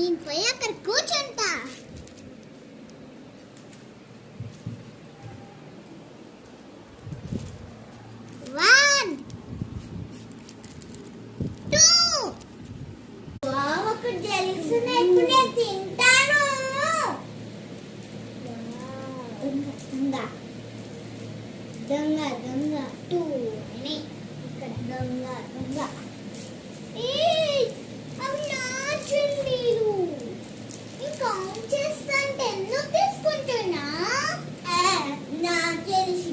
నేను పోయి అక్కడ కూర్చుంటా. One two. ఒక జెల్స్ ఉన్నాయి, ఇప్పుడు నేను తింటాను. దొంగ దొంగ దొంగ టూ అని ఇక్కడ దొంగ దొంగ. అవి నా చెల్లీలు. ఇంకా చేస్తాంటే ఎందుకు తీసుకుంటున్నా? నాకు తెలిసి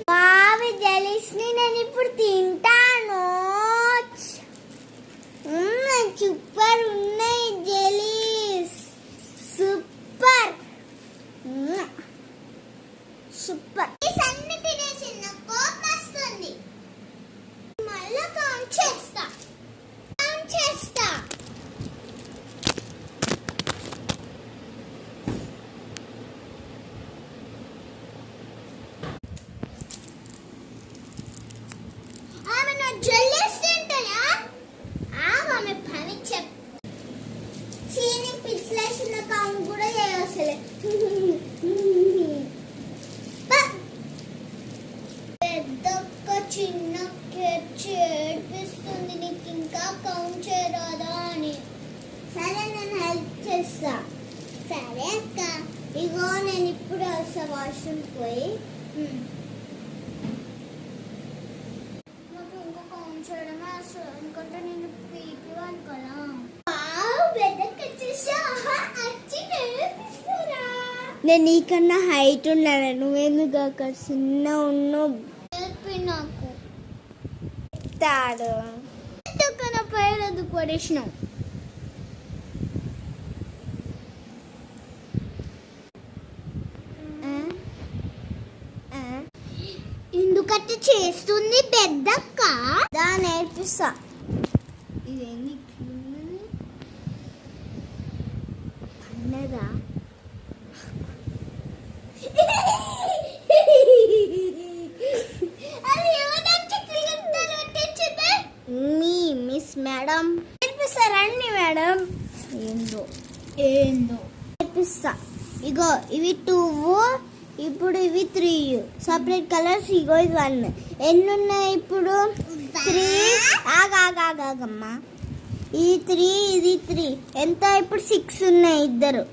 బావి జలిస్ని నేను ఇప్పుడు తింటాను. సూపర్ ఉన్నాయి జెలీస్, సూపర్ సూపర్. అన్ని తినేసి నాకు కోపం వస్తుంది. మళ్ళా కౌంట్ చేస్తా. ఆమె నా జెల్లీస్ తింటాయా? ఆమె పని చెప్ చీని పిచ్చిలేసిన కౌంట్ కూడా చేయవసలే. పెద్దక్క చిన్న ఏడిపిస్తుంది, నీకు ఇంకా కౌంట్ చేయరాదా అని. సరే నేను హెల్ప్ చేస్తా. సరే అక్క, ఇగో నేను ఇప్పుడు వస్తా వాష్రూమ్ పోయి. నాకు ఇంకా కౌంట్ చేయడమే అసలు, ఎందుకంటే నేను పీపీ అనుకోనా. నేను నీకన్నా హైట్ ఉన్నాను, నువ్వెందుకు అక్కడ చిన్న ఉన్నావు. నాకు తాడు కన్నా పైన ఎందుకు పడేసినావు? ఎందుకంటే చేస్తుంది పెద్దక్క. దాన్ని నేర్పిస్తా. ఇదేంటి పన్నదా? మిస్ మేడం నేర్పిస్తారండి మేడం. ఏందో నేర్పిస్తా. ఇగో ఇవి 2, ఇప్పుడు ఇవి 3 సపరేట్ కలర్స్. ఇగో ఇది 1. ఎన్ని ఉన్నాయి ఇప్పుడు? 3. ఆగమ్మా, ఈ 3 ఇది 3 ఎంత? ఇప్పుడు 6 ఉన్నాయి ఇద్దరు.